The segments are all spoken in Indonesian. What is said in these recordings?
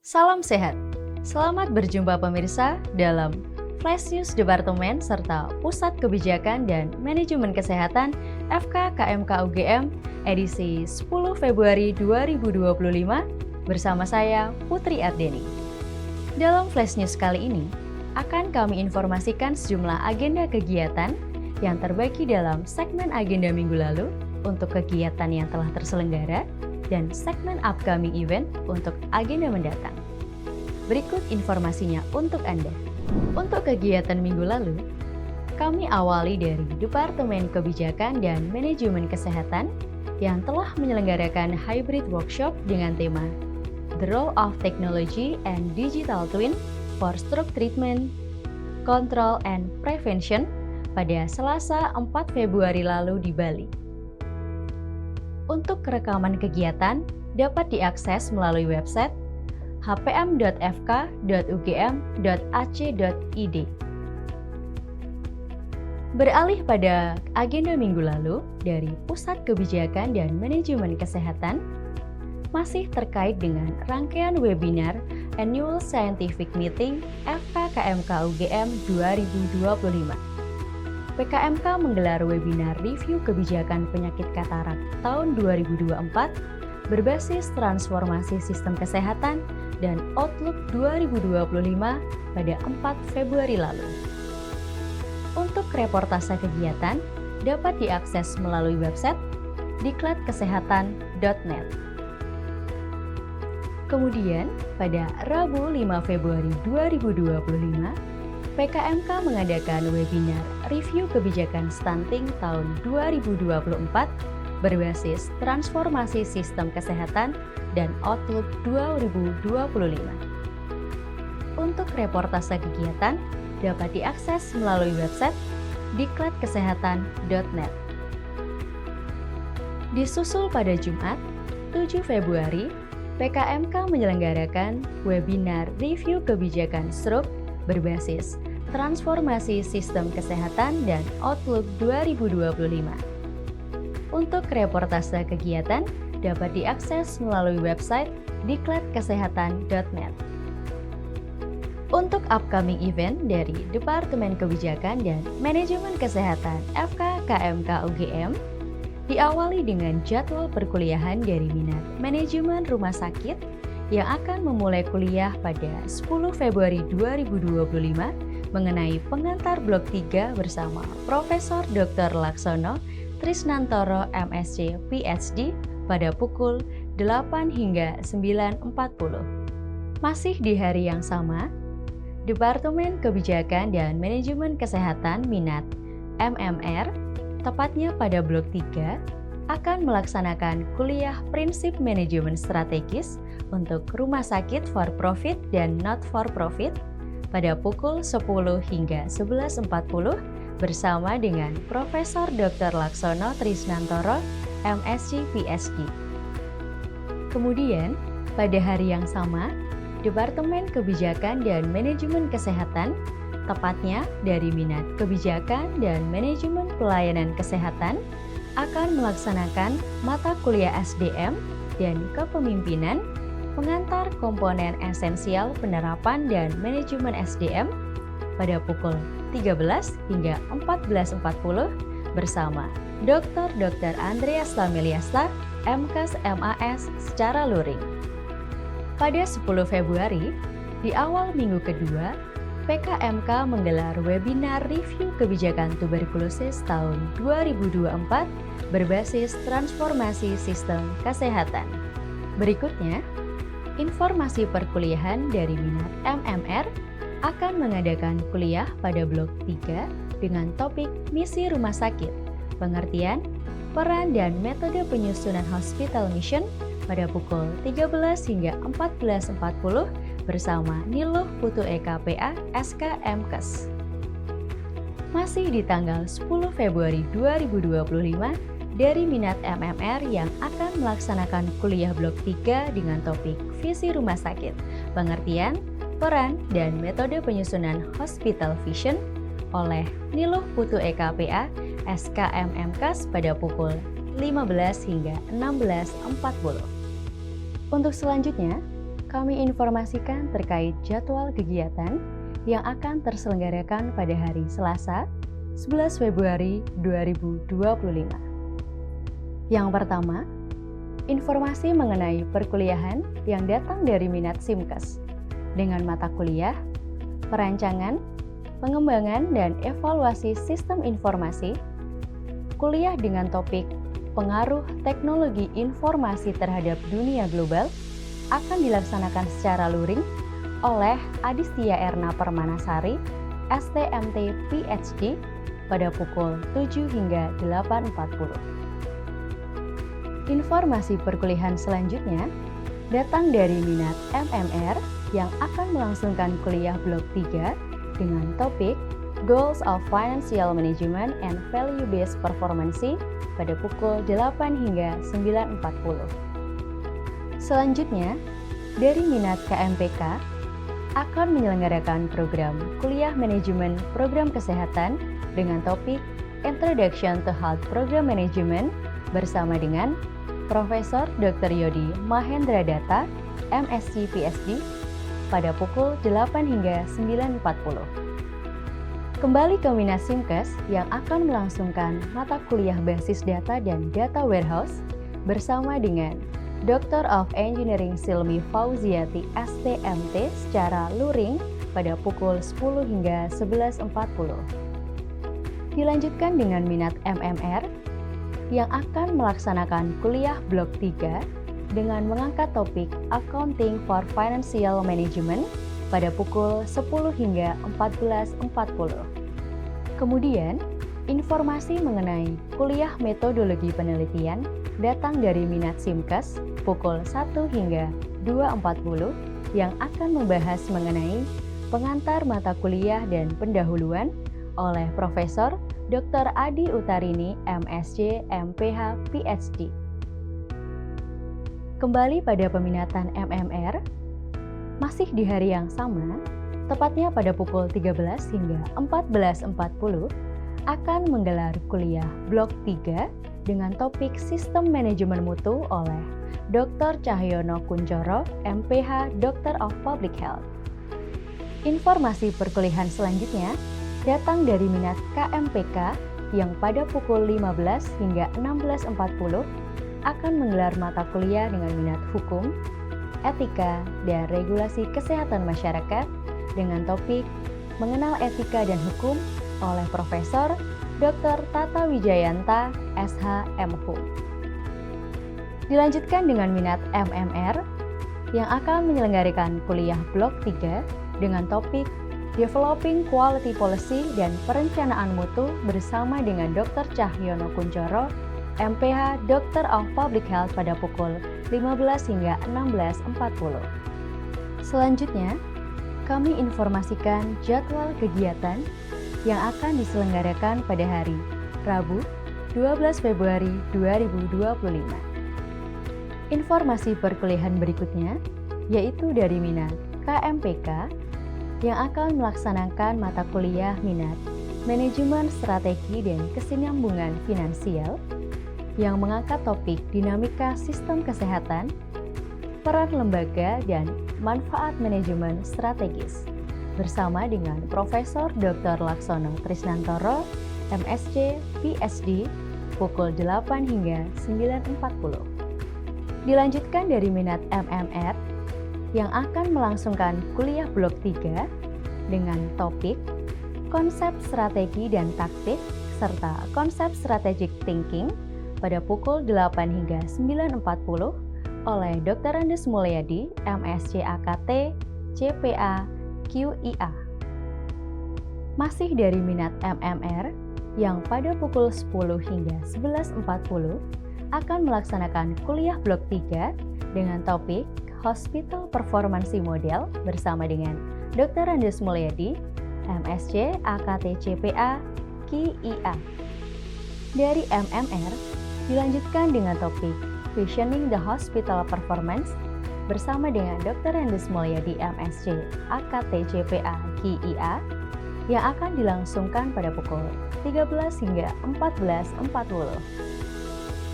Salam sehat. Selamat berjumpa pemirsa dalam Flash News Departemen serta Pusat Kebijakan dan Manajemen Kesehatan FK-KMK UGM edisi 10 Februari 2025 bersama saya Putri Ardeni. Dalam Flash News kali ini akan kami informasikan sejumlah agenda kegiatan yang terbagi dalam segmen agenda minggu lalu untuk kegiatan yang telah terselenggara dan segmen upcoming event untuk agenda mendatang. Berikut informasinya untuk Anda. Untuk kegiatan minggu lalu, kami awali dari Departemen Kebijakan dan Manajemen Kesehatan yang telah menyelenggarakan hybrid workshop dengan tema The Role of Technology and Digital Twin for Stroke Treatment, Control and Prevention pada Selasa 4 Februari lalu di Bali. Untuk rekaman kegiatan dapat diakses melalui website hpm.fk.ugm.ac.id. Beralih pada agenda minggu lalu dari Pusat Kebijakan dan Manajemen Kesehatan, masih terkait dengan rangkaian webinar Annual Scientific Meeting FK-KMK UGM 2025. PKMK menggelar webinar review kebijakan penyakit katarak tahun 2024 berbasis transformasi sistem kesehatan dan Outlook 2025 pada 4 Februari lalu. Untuk reportase kegiatan dapat diakses melalui website dikletkesehatan.net. Kemudian, pada Rabu 5 Februari 2025, PKMK mengadakan webinar review kebijakan stunting tahun 2024 berbasis transformasi sistem kesehatan dan Outlook 2025. Untuk reportase kegiatan dapat diakses melalui website dikletkesehatan.net. Disusul pada Jumat, 7 Februari, PKMK menyelenggarakan webinar review kebijakan stroke berbasis transformasi sistem kesehatan dan Outlook 2025. Untuk reportase kegiatan dapat diakses melalui website dikletkesehatan.net. Untuk upcoming event dari Departemen Kebijakan dan Manajemen Kesehatan FK-KMK UGM, diawali dengan jadwal perkuliahan dari minat manajemen rumah sakit yang akan memulai kuliah pada 10 Februari 2025 mengenai pengantar blok 3 bersama Profesor Dr. Laksono Trisnantoro MSc PhD pada pukul 8 hingga 9.40. Masih di hari yang sama, Departemen Kebijakan dan Manajemen Kesehatan Minat MMR, tepatnya pada blok 3, akan melaksanakan kuliah prinsip manajemen strategis untuk rumah sakit for profit dan not for profit pada pukul 10 hingga 11.40 bersama dengan Profesor Dr. Laksono Trisnantoro MSc PhD. Kemudian, pada hari yang sama, Departemen Kebijakan dan Manajemen Kesehatan, tepatnya dari minat Kebijakan dan Manajemen Pelayanan Kesehatan, akan melaksanakan mata kuliah SDM dan Kepemimpinan, pengantar komponen esensial penerapan dan manajemen SDM pada pukul 13 hingga 14.40 bersama Dr. Andreas Lameliasta, MKes MAS secara luring. Pada 10 Februari, di awal minggu kedua, PKMK menggelar webinar review kebijakan tuberkulosis tahun 2024 berbasis transformasi sistem kesehatan. Berikutnya, informasi perkuliahan dari minat MMR akan mengadakan kuliah pada blok 3 dengan topik misi rumah sakit, pengertian, peran dan metode penyusunan hospital mission pada pukul 13 hingga 14.40 bersama Niluh Putu Eka PA SK MKes. Masih di tanggal 10 Februari 2025, dari minat MMR yang akan melaksanakan kuliah blok 3 dengan topik visi rumah sakit, pengertian, peran, dan metode penyusunan hospital vision oleh Niluh Putu Eka PA SK MKes pada pukul 15 hingga 16.40. Untuk selanjutnya, kami informasikan terkait jadwal kegiatan yang akan terselenggarakan pada hari Selasa, 11 Februari 2025. Yang pertama, informasi mengenai perkuliahan yang datang dari minat SIMKES dengan mata kuliah, perancangan, pengembangan dan evaluasi sistem informasi, kuliah dengan topik pengaruh teknologi informasi terhadap dunia global akan dilaksanakan secara luring oleh Adistia Erna Permanasari, STMT PhD pada pukul 7 hingga 8.40. Informasi perkuliahan selanjutnya datang dari minat MMR yang akan melangsungkan kuliah blok 3 dengan topik Goals of Financial Management and Value-Based Performance pada pukul 8 hingga 9.40. Selanjutnya, dari minat KMPK akan menyelenggarakan program kuliah manajemen program kesehatan dengan topik Introduction to Health Program Management bersama dengan Profesor Dr. Yodi Mahendra Datta, MSc PhD, pada pukul 8 hingga 9.40. Kembali ke minat SIMKES yang akan melangsungkan mata kuliah basis data dan data warehouse bersama dengan Doctor of Engineering Silmi Fauziati STMT secara luring pada pukul 10 hingga 11.40. Dilanjutkan dengan minat MMR yang akan melaksanakan kuliah blok 3 dengan mengangkat topik Accounting for Financial Management pada pukul 10 hingga 14.40. Kemudian, informasi mengenai kuliah metodologi penelitian datang dari minat SIMKES pukul 1 hingga 2.40 yang akan membahas mengenai pengantar mata kuliah dan pendahuluan oleh Profesor Dr. Adi Utarini, MSc, MPh, PhD. Kembali pada peminatan MMR, masih di hari yang sama, tepatnya pada pukul 13 hingga 14.40, akan menggelar kuliah blok 3 dengan topik Sistem Manajemen Mutu oleh Dr. Cahyono Kuncoro, MPh, Doctor of Public Health. Informasi perkuliahan selanjutnya datang dari minat KMPK yang pada pukul 15 hingga 16.40 akan menggelar mata kuliah dengan minat Hukum, Etika, dan Regulasi Kesehatan Masyarakat dengan topik Mengenal Etika dan Hukum oleh Profesor Dr. Tata Wijayanta, SH, MHum. Dilanjutkan dengan minat MMR yang akan menyelenggarakan kuliah blok 3 dengan topik Developing Quality Policy dan Perencanaan Mutu bersama dengan Dr. Cahyono Kuncoro, MPh, Doctor of Public Health pada pukul 15 hingga 16.40. Selanjutnya, kami informasikan jadwal kegiatan yang akan diselenggarakan pada hari Rabu, 12 Februari 2025. Informasi perkuliahan berikutnya yaitu dari minat KMPK yang akan melaksanakan mata kuliah minat Manajemen Strategi dan Kesinambungan Finansial yang mengangkat topik Dinamika Sistem Kesehatan, Peran Lembaga dan Manfaat Manajemen Strategis bersama dengan Profesor Dr. Laksono Trisnantoro, MSc, PhD, pukul 8 hingga 9.40. Dilanjutkan dari minat MMR yang akan melangsungkan kuliah blok 3 dengan topik Konsep Strategi dan Taktik serta Konsep Strategic Thinking pada pukul 8 hingga 9.40 oleh Dr. Andes Mulyadi, MSc AKT, CPA, QIA. Masih dari minat MMR yang pada pukul 10 hingga 11.40 akan melaksanakan kuliah blok 3 dengan topik Hospital Performance Model bersama dengan Dr. Andes Mulyadi, MSc, AKT CPA, QIA. Dari MMR, dilanjutkan dengan topik Visioning the Hospital Performance bersama dengan Dr. Andes Mulyadi, MSc, AKT CPA, QIA yang akan dilangsungkan pada pukul 13 hingga 14.40.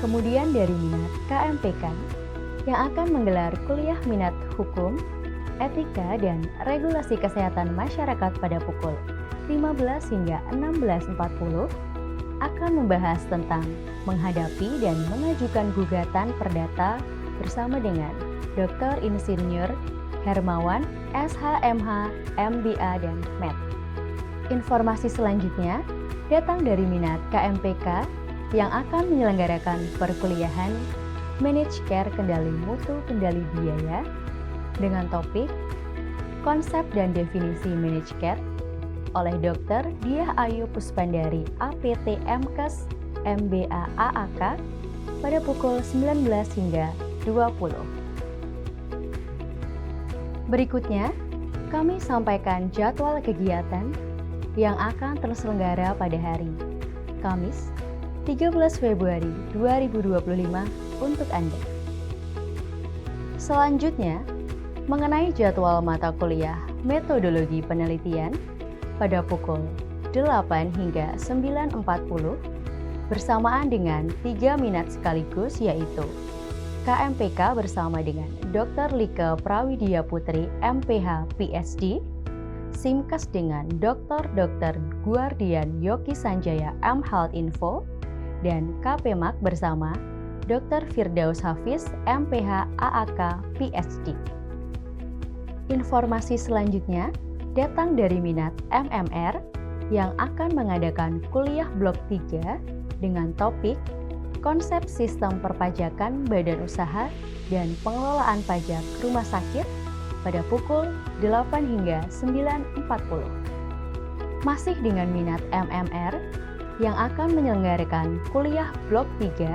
Kemudian dari minat KMPK yang akan menggelar kuliah minat hukum, etika, dan regulasi kesehatan masyarakat pada pukul 15 hingga 16.40 akan membahas tentang menghadapi dan mengajukan gugatan perdata bersama dengan Dr. Insinyur Hermawan, SHMH, MBA, dan MED. Informasi selanjutnya datang dari minat KMPK yang akan menyelenggarakan perkuliahan Manage Care Kendali Mutu Kendali Biaya dengan topik Konsep dan Definisi Manage Care oleh Dr. Diah Ayu Puspandari, APT MKes MBA AAK pada pukul 19 hingga 20. Berikutnya, kami sampaikan jadwal kegiatan yang akan terselenggara pada hari Kamis 13 Februari 2025 untuk Anda. Selanjutnya, mengenai jadwal mata kuliah metodologi penelitian pada pukul 8 hingga 9.40 bersamaan dengan 3 minat sekaligus yaitu KMPK bersama dengan Dr. Lika Prawidya Putri MPH PhD, Simkes dengan Dr. Guardian Yoki Sanjaya M Health Info, dan KPMAK bersama Dr. Firdaus Hafiz MPH AAK PhD. Informasi selanjutnya datang dari minat MMR yang akan mengadakan kuliah blok 3 dengan topik Konsep Sistem Perpajakan Badan Usaha dan Pengelolaan Pajak Rumah Sakit pada pukul 8 hingga 9.40. Masih dengan minat MMR yang akan menyelenggarakan kuliah blok 3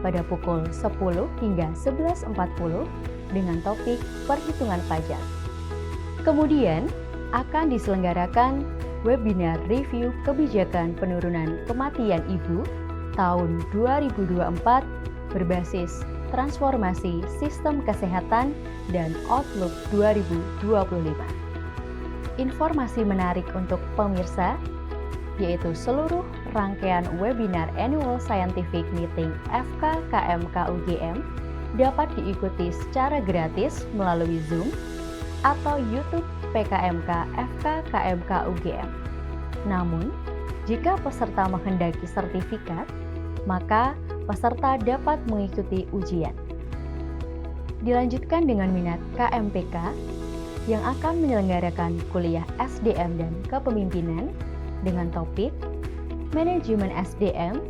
pada pukul 10 hingga 11.40 dengan topik Perhitungan Pajak. Kemudian, akan diselenggarakan webinar review kebijakan penurunan kematian ibu tahun 2024 berbasis transformasi sistem kesehatan dan Outlook 2025. Informasi menarik untuk pemirsa yaitu seluruh rangkaian webinar Annual Scientific Meeting FK-KMK UGM dapat diikuti secara gratis melalui Zoom atau YouTube PKMK FK-KMK UGM. Namun, jika peserta menghendaki sertifikat, maka peserta dapat mengikuti ujian. Dilanjutkan dengan minat KMPK yang akan menyelenggarakan kuliah SDM dan Kepemimpinan dengan topik Manajemen SDM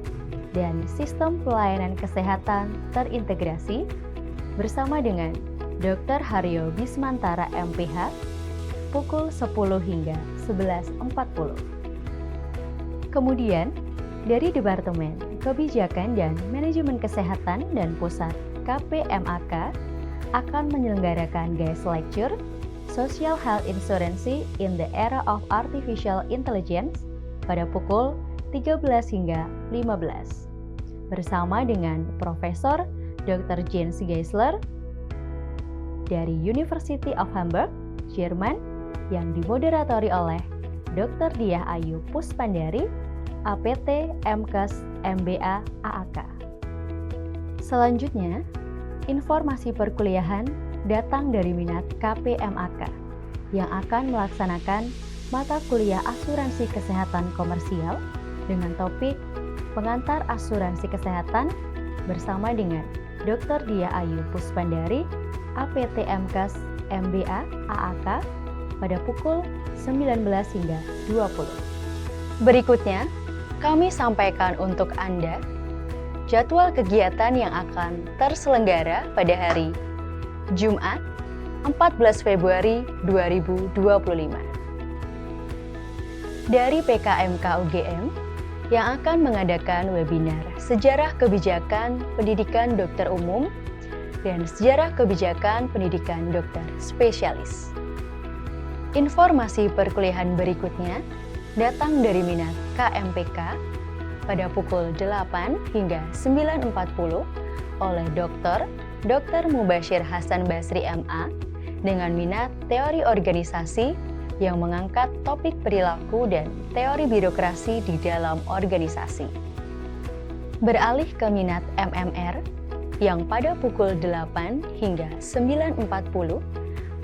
dan Sistem Pelayanan Kesehatan Terintegrasi bersama dengan Dr. Haryo Bismantara MPH pukul 10 hingga 11.40. Kemudian, dari Departemen Kebijakan dan Manajemen Kesehatan dan Pusat KPMAK akan menyelenggarakan guest lecture Social Health Insurance in the Era of Artificial Intelligence pada pukul 13 hingga 15 bersama dengan Profesor Dr. Jens Geisler dari University of Hamburg, Jerman yang dimoderatori oleh Dr. Diah Ayu Puspandari, APT MKes MBA AAK. Selanjutnya, informasi perkuliahan datang dari minat KPMAK yang akan melaksanakan mata kuliah Asuransi Kesehatan Komersial dengan topik Pengantar Asuransi Kesehatan bersama dengan Dr. Diah Ayu Puspandari, APT MKes MBA AAK pada pukul 19 hingga 20. Berikutnya, kami sampaikan untuk Anda jadwal kegiatan yang akan terselenggara pada hari Jumat 14 Februari 2025. Dari PKMK UGM yang akan mengadakan webinar Sejarah Kebijakan Pendidikan Dokter Umum dan Sejarah Kebijakan Pendidikan Dokter Spesialis. Informasi perkuliahan berikutnya datang dari minat KMPK pada pukul 8 hingga 9.40 oleh Dr. Mubashir Hasan Basri MA dengan minat teori organisasi yang mengangkat topik perilaku dan teori birokrasi di dalam organisasi. Beralih ke minat MMR yang pada pukul 8 hingga 9.40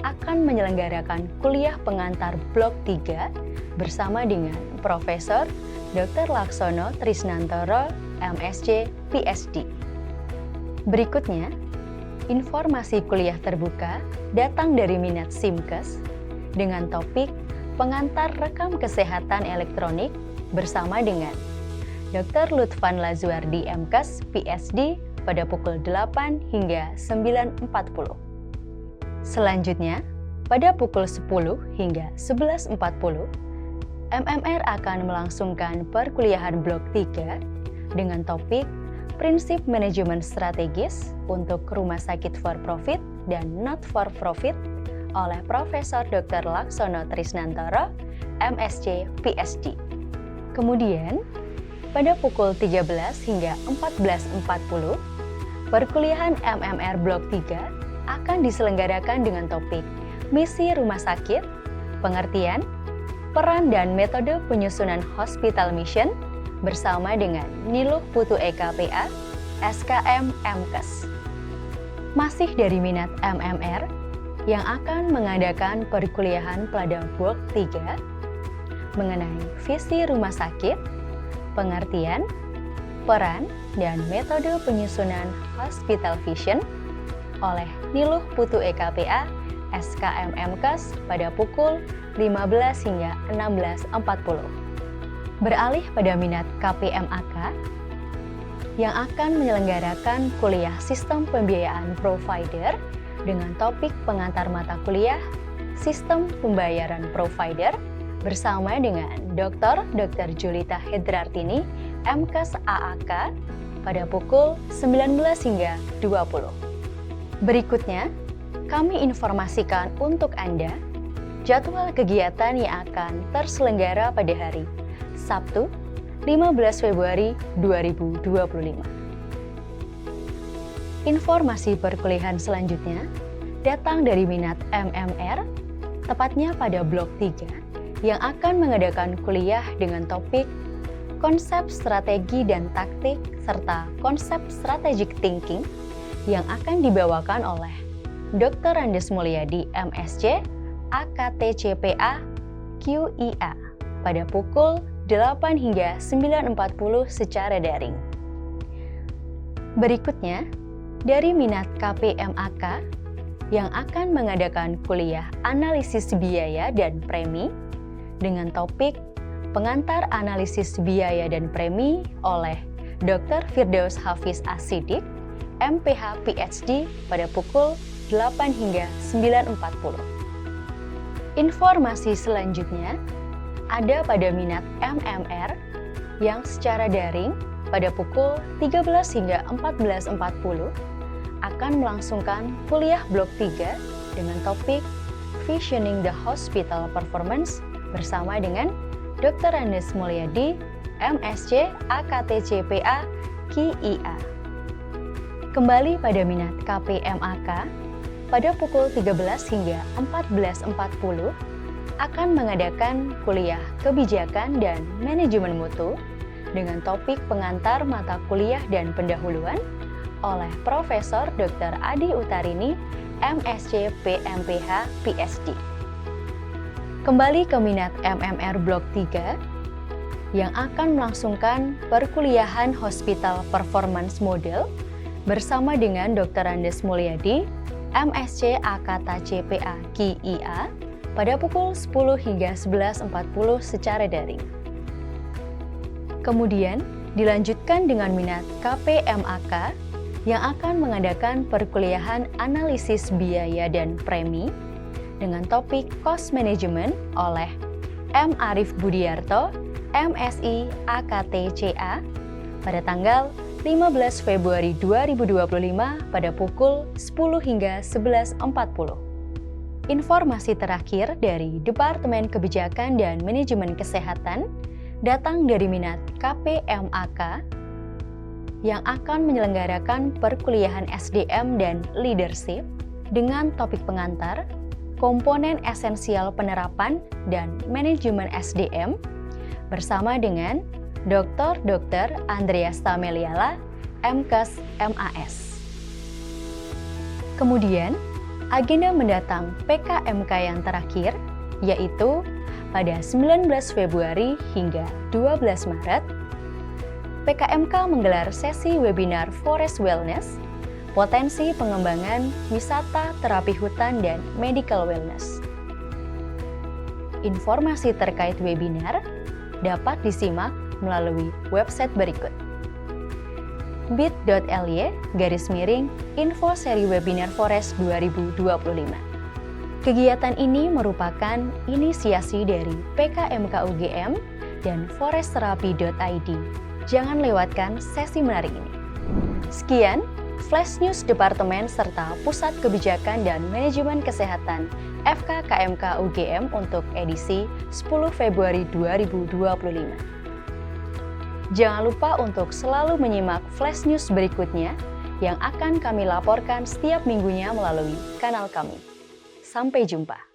akan menyelenggarakan kuliah pengantar Blok 3 bersama dengan Profesor Dr. Laksono Trisnantoro, MSc, PhD. Berikutnya, informasi kuliah terbuka datang dari minat Simkes dengan topik pengantar rekam kesehatan elektronik bersama dengan Dr. Lutfan Lazuardi, MKes, PhD, pada pukul 8 hingga 9.40. Selanjutnya, pada pukul 10 hingga 11.40, MMR akan melangsungkan perkuliahan Blok 3 dengan topik Prinsip Manajemen Strategis untuk Rumah Sakit for Profit dan Not for Profit oleh Profesor Dr. Laksono Trisnantoro, MSc, PhD. Kemudian, pada pukul 13 hingga 14.40, perkuliahan MMR Blok 3 akan diselenggarakan dengan topik Misi Rumah Sakit, Pengertian, Peran dan Metode Penyusunan Hospital Mission bersama dengan Niluh Putu Eka PA, SKM MKes. Masih dari minat MMR yang akan mengadakan perkuliahan pada Blok 3 mengenai visi rumah sakit, pengertian, peran, dan metode penyusunan hospital vision oleh Niluh Putu Eka PA, SKM MKes pada pukul 15 hingga 16.40. Beralih pada minat KPMAK yang akan menyelenggarakan kuliah Sistem Pembiayaan Provider dengan topik pengantar mata kuliah Sistem Pembayaran Provider bersama dengan Dr. Julita Hedrartini, MKes AAK, pada pukul 19 hingga 20. Berikutnya, kami informasikan untuk Anda jadwal kegiatan yang akan terselenggara pada hari Sabtu, 15 Februari 2025. Informasi perkuliahan selanjutnya datang dari minat MMR, tepatnya pada Blok 3, yang akan mengadakan kuliah dengan topik konsep strategi dan taktik serta konsep strategic thinking yang akan dibawakan oleh Dr. Andes Mulyadi, MSc, AKT-CPA, QIA, pada pukul 8 hingga 9.40 secara daring. Berikutnya, dari minat KPMAK yang akan mengadakan kuliah analisis biaya dan premi dengan topik pengantar analisis biaya dan premi oleh Dr. Firdaus Hafiz As-Siddiq, MPH PhD, pada pukul 8 hingga 9.40. Informasi selanjutnya ada pada minat MMR yang secara daring pada pukul 13 hingga 14.40 akan melangsungkan kuliah Blok 3 dengan topik Visioning the Hospital Performance bersama dengan Dr. Andes Mulyadi, MSc, AKT-CPA, QIA. Kembali pada minat KPMAK, pada pukul 13 hingga 14.40 akan mengadakan kuliah Kebijakan dan Manajemen Mutu dengan topik pengantar mata kuliah dan pendahuluan oleh Profesor Dr. Adi Utarini, MSc, PMPH, PhD. Kembali ke minat MMR Blok 3 yang akan melangsungkan perkuliahan Hospital Performance Model bersama dengan Dr. Andes Mulyadi, MSc, AKT-CPA, QIA, pada pukul 10 hingga 11.40 secara daring. Kemudian dilanjutkan dengan minat KPMAK yang akan mengadakan perkuliahan analisis biaya dan premi dengan topik Cost Management oleh M. Arif Budiarto, MSI, AKT-CA, pada tanggal 15 Februari 2025 pada pukul 10 hingga 11.40. Informasi terakhir dari Departemen Kebijakan dan Manajemen Kesehatan datang dari minat KPMAK yang akan menyelenggarakan perkuliahan SDM dan Leadership dengan topik pengantar komponen esensial penerapan dan manajemen SDM bersama dengan Dr. Andreas Tameliala, MKes MAS. Kemudian, agenda mendatang PKMK yang terakhir, yaitu pada 19 Februari hingga 12 Maret, PKMK menggelar sesi webinar Forest Wellness, potensi pengembangan wisata terapi hutan dan medical wellness. Informasi terkait webinar dapat disimak melalui website berikut: bit.ly/info seri webinar Forest 2025. Kegiatan ini merupakan inisiasi dari PKMK UGM dan foresttherapy.id. Jangan lewatkan sesi menarik ini. Sekian Flash News Departemen serta Pusat Kebijakan dan Manajemen Kesehatan FKKMK UGM untuk edisi 10 Februari 2025. Jangan lupa untuk selalu menyimak Flash News berikutnya yang akan kami laporkan setiap minggunya melalui kanal kami. Sampai jumpa.